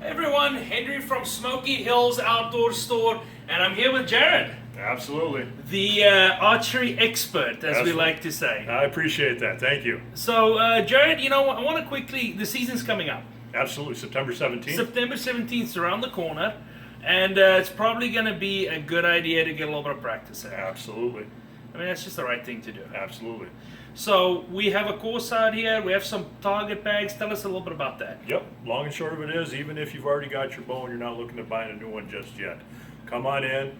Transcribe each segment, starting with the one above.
Everyone, Henry from Smoky Hills Outdoor Store, and I'm here with Jared, Absolutely. the archery expert, as we like to say. I appreciate that. Thank you. So, Jared, I want to quickly, the season's coming up. Absolutely. September 17th. September 17th is around the corner, and it's probably going to be a good idea to get a little bit of practice in. Absolutely. I mean, that's just the right thing to do. Absolutely. So, we have a course out here, we have some target bags. Tell us a little bit about that. Yep. Long and short of it is, even if you've already got your bow and you're not looking to buy a new one just yet, come on in.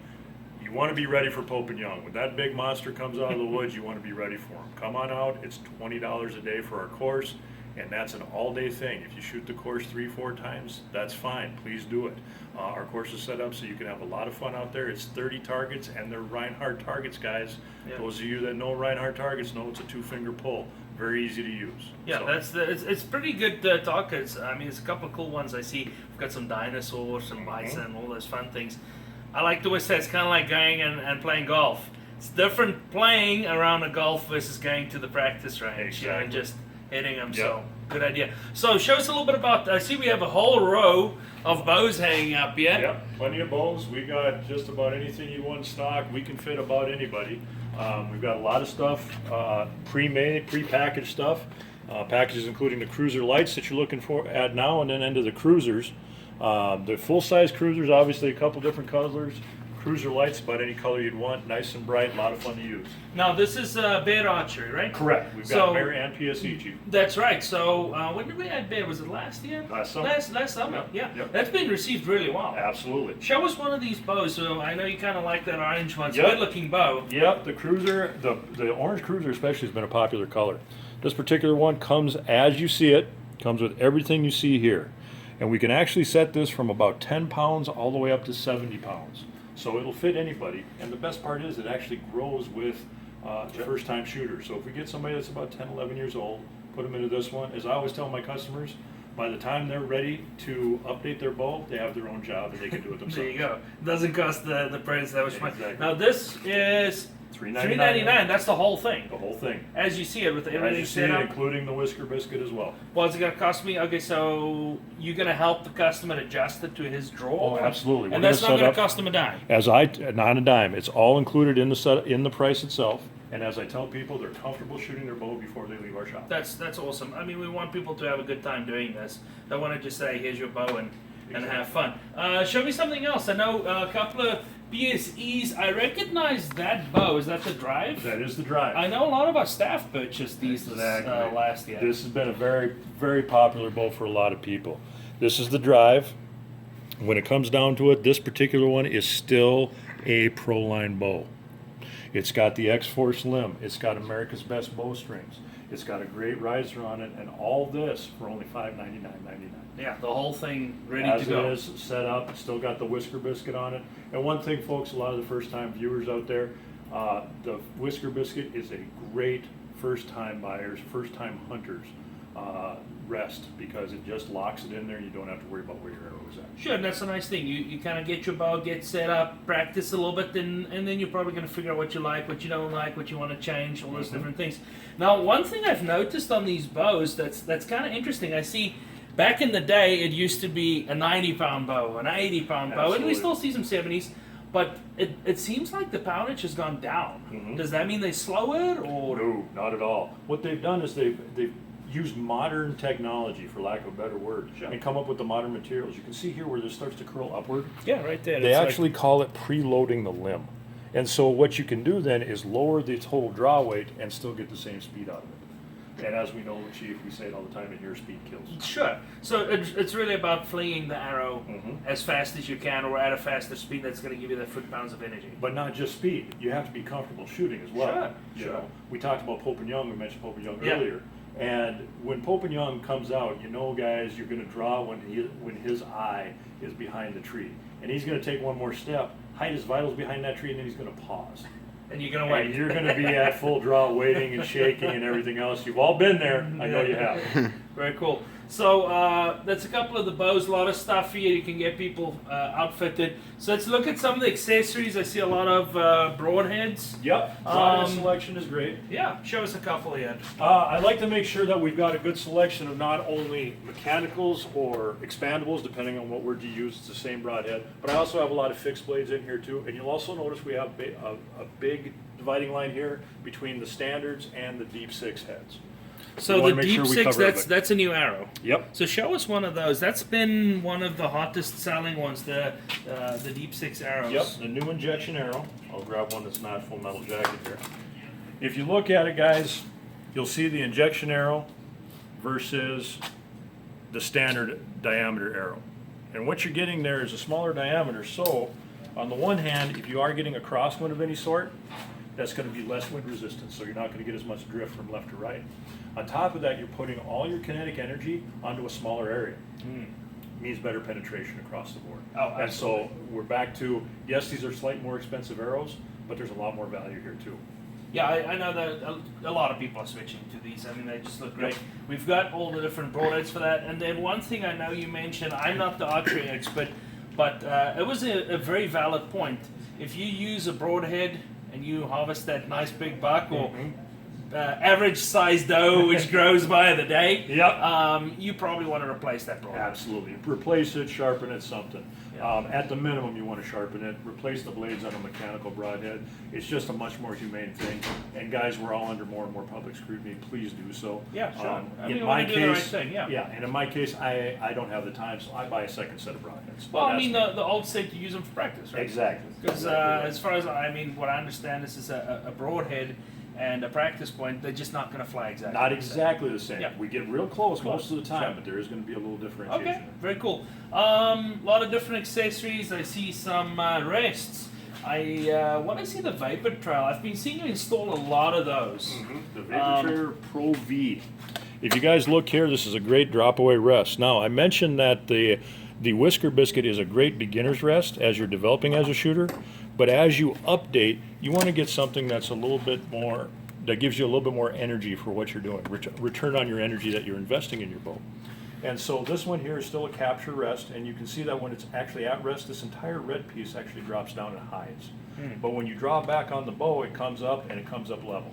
You want to be ready for Pope and Young. When that big monster comes out of the woods, you want to be ready for him. Come on out. It's $20 a day for our course, and that's an all-day thing. If you shoot the course 3-4 times, that's fine. Please do it. Our course is set up so you can have a lot of fun out there. It's 30 targets, and they're Reinhardt targets, guys. Yeah. Those of you that know Reinhardt targets know it's a 2-finger pull. Very easy to use. Yeah, So, it's pretty good targets. I mean, it's a couple of cool ones I see. We've got some dinosaurs, some bison, all those fun things. I like to always say it's kind of like going and playing golf. It's different playing around a golf versus going to the practice range, and just hitting them. Yep. So, good idea. So, show us a little bit about, I see we have a whole row of bows hanging up here. Yep, plenty of bows. We got just about anything you want in stock. We can fit about anybody. We've got a lot of stuff, pre-made, pre-packaged stuff. Packages including the cruiser lights that you're looking for at now, and then into the cruisers. The full-size cruisers, obviously a couple different colors. Cruiser lights, about any color you'd want, nice and bright, a lot of fun to use. Now, this is Bear Archery, right? Correct. We've got Bear and PSE, Chief. That's right. So, when did we add Bear? Was it last year? Last summer. Last summer, Yep. yeah. Yep. That's been received really well. Absolutely. Show us one of these bows. So I know you kind of like that orange one. It's a Yep. good-looking bow. Yep, the cruiser, the orange cruiser especially has been a popular color. This particular one comes as you see it, comes with everything you see here. And we can actually set this from about 10 pounds all the way up to 70 pounds. So it'll fit anybody. And the best part is it actually grows with first-time shooters. So if we get somebody that's about 10, 11 years old, put them into this one. As I always tell my customers, by the time they're ready to update their bow, they have their own job and they can do it themselves. There you go. Doesn't cost the price that much money. Exactly. Now this is $3.99. That's the whole thing. The whole thing. As you see it with As everything you see set it, up. including the whisker biscuit as well. What's it going to cost me? Okay, so you're going to help the customer adjust it to his draw. Oh, absolutely. We're And that's not gonna going set to up- cost him a dime. Not a dime. It's all included in the price itself. And as I tell people, they're comfortable shooting their bow before they leave our shop. That's awesome. I mean, we want people to have a good time doing this. Don't want to just say, here's your bow and have fun. Show me something else. I know a couple of PSEs. I recognize that bow. Is that the drive? That is the drive. I know a lot of our staff purchased these Exactly. last year. This has been a very, very popular bow for a lot of people. This is the drive. When it comes down to it, this particular one is still a pro-line bow. It's got the X-Force limb. It's got America's Best bowstrings. It's got a great riser on it, and all this for only $599.99. Yeah, the whole thing ready As to go. it is set up, it's still got the whisker biscuit on it. And one thing, folks, a lot of the first-time viewers out there, the whisker biscuit is a great first-time buyers, first-time hunters rest, because it just locks it in there and you don't have to worry about where your arrow is at. Sure, and that's a nice thing. You kind of get your bow, get set up, practice a little bit, and then you're probably going to figure out what you like, what you don't like, what you want to change, all those different things. Now, one thing I've noticed on these bows that's kind of interesting, I see back in the day it used to be a 90-pound bow, an 80-pound bow, and we Absolutely. still see some 70s, but it seems like the poundage has gone down. Does that mean they slow it, or? No, not at all. What they've done is they've used modern technology, for lack of a better word, and come up with the modern materials. You can see here where this starts to curl upward. Yeah, right there. They It's like- actually call it preloading the limb. And so what you can do then is lower the total draw weight and still get the same speed out of it. And as we know, Chief, we say it all the time in here, speed kills. Sure. So it's really about flinging the arrow as fast as you can, or at a faster speed that's going to give you the foot-pounds of energy. But not just speed. You have to be comfortable shooting as well. Sure, You sure. know, we talked about Pope and Young. We mentioned Pope and Young Yeah. earlier. And when Pope and Young comes out, you know, guys, you're going to draw when his eye is behind the tree. And he's going to take one more step, hide his vitals behind that tree, and then he's going to pause. And you're going to wait. And you're going to be at full draw, waiting and shaking and everything else. You've all been there. I know you have. Very cool. So that's a couple of the bows, a lot of stuff here. You can get people outfitted. So let's look at some of the accessories. I see a lot of broadheads. Yep, broadhead selection is great. Yeah, show us a couple here. I like to make sure that we've got a good selection of not only mechanicals or expandables, depending on what word you use, it's the same broadhead, but I also have a lot of fixed blades in here too. And you'll also notice we have a big dividing line here between the standards and the deep six heads. So the deep six, that's a new arrow. Yep. So show us one of those. That's been one of the hottest selling ones, the deep six arrows. Yep, the new injection arrow. I'll grab one that's not full metal jacket here. If you look at it, guys, you'll see the injection arrow versus the standard diameter arrow. And what you're getting there is a smaller diameter. So on the one hand, if you are getting a crosswind of any sort, that's going to be less wind resistance, so you're not going to get as much drift from left to right. On top of that, you're putting all your kinetic energy onto a smaller area. Means better penetration across the board. Oh, and so we're back to, yes, these are slightly more expensive arrows, but there's a lot more value here too. Yeah, I know that a lot of people are switching to these. I mean, they just look great. We've got all the different broadheads for that. And then one thing I know you mentioned, I'm not the archery expert, but it was a very valid point. If you use a broadhead and you harvest that nice big buck or average sized doe which grows by the day, you probably want to replace that broadhead. Absolutely. Replace it, sharpen it, something. Yeah. At the minimum, you want to sharpen it, replace the blades on a mechanical broadhead. It's just a much more humane thing. And guys, we're all under more and more public scrutiny. Please do so. Yeah, sure. In my do the right case, thing, yeah. and in my case, I don't have the time, so I buy a second set of broadheads. Well, I mean, the old state, you use them for practice, right? Exactly. Because as far as, I mean, what I understand, this is a broadhead and a practice point, they're just not going to fly exactly Not the same. exactly the same. Yeah. We get real close most of the time, Sure. but there is going to be a little differentiation. Okay, very cool. A lot of different accessories. I see some rests. I want to see the Vapor Trail. I've been seeing you install a lot of those. The Vapor Trail Pro V. If you guys look here, this is a great drop away rest. Now, I mentioned that the Whisker Biscuit is a great beginner's rest as you're developing as a shooter, but as you update, you want to get something that's a little bit more, that gives you a little bit more energy for what you're doing, return on your energy that you're investing in your bow. And so this one here is still a capture rest, and you can see that when it's actually at rest, this entire red piece actually drops down and hides. But when you draw back on the bow, it comes up and it comes up level.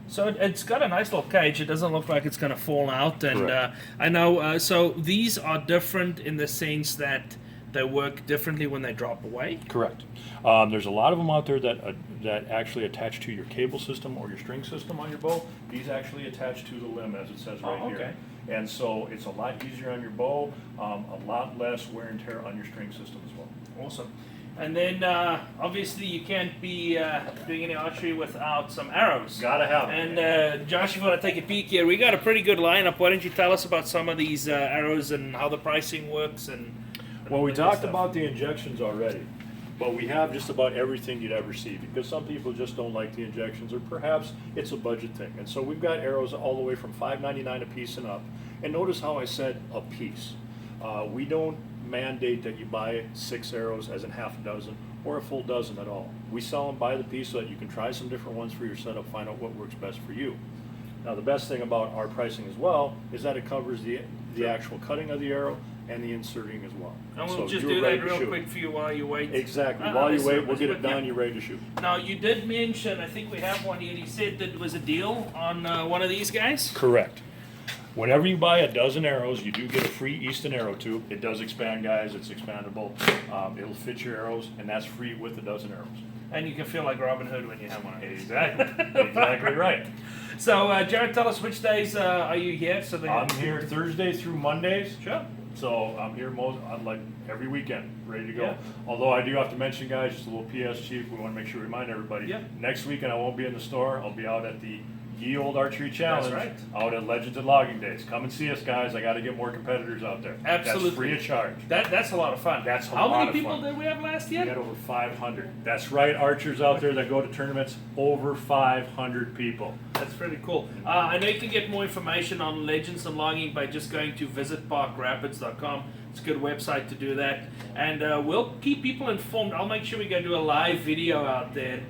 So it's got a nice little cage. It doesn't look like it's going to fall out. And Correct. I know, so these are different in the sense that they work differently when they drop away. Correct. There's a lot of them out there that actually attach to your cable system or your string system on your bow. These actually attach to the limb, as it says right here. And so it's a lot easier on your bow, a lot less wear and tear on your string system as well. Awesome. And then obviously you can't be doing any archery without some arrows. Gotta have them. And Josh, if you want to take a peek here, we got a pretty good lineup. Why don't you tell us about some of these arrows and how the pricing works? And Well, we talked about the injections already, but we have just about everything you'd ever see, because some people just don't like the injections, or perhaps it's a budget thing. And so we've got arrows all the way from $5.99 a piece and up. And notice how I said a piece. We don't mandate that you buy 6 arrows, as in half a dozen, or a full dozen at all. We sell them by the piece so that you can try some different ones for your setup, find out what works best for you. Now, the best thing about our pricing as well is that it covers the actual cutting of the arrow and the inserting as well. And we'll So just you're do ready that to real shoot. quick for you while you wait. Exactly. While you wait, we'll get it done. Yeah. You're ready to shoot. Now, you did mention, I think we have one here, you said that was a deal on one of these guys? Correct. Whenever you buy a dozen arrows, you do get a free Easton arrow tube. It does expand, guys. It's expandable. It'll fit your arrows, and that's free with a dozen arrows. And you can feel like Robin Hood when you have one of these. Exactly. Exactly right. So, Jared, tell us which days are you here? So I'm here Thursday through Mondays. Sure. So I'm here like every weekend, ready to go. Yeah. Although I do have to mention, guys, just a little PS, Chief. We want to make sure we remind everybody. Yeah. Next weekend I won't be in the store. I'll be out at the Ye Old Archery Challenge. right. Out at Legends and Logging Days. Come and see us, guys. I got to get more competitors out there. Absolutely. That's free of charge. That's a lot of fun. That's a How lot many of people fun. did we have last We year? got over 500. That's right, archers out there that go to tournaments. Over 500 people. That's pretty cool. I know you can get more information on Legends and Logging by just going to visitparkrapids.com. It's a good website to do that. And we'll keep people informed. I'll make sure we go do a live video out there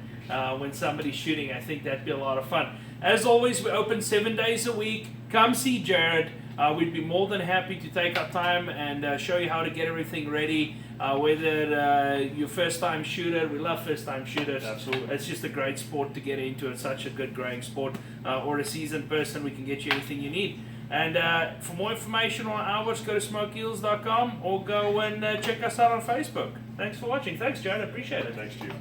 when somebody's shooting. I think that'd be a lot of fun. As always, we're open 7 days a week. Come see Jared. we'd be more than happy to take our time and show you how to get everything ready. Whether you're first-time shooter, we love first-time shooters. Absolutely. It's just a great sport to get into. It's such a good growing sport. Or a seasoned person, we can get you anything you need. And for more information on ours, go to smokeeels.com or go and check us out on Facebook. Thanks for watching. Thanks, Jared. I appreciate it. Thanks to you.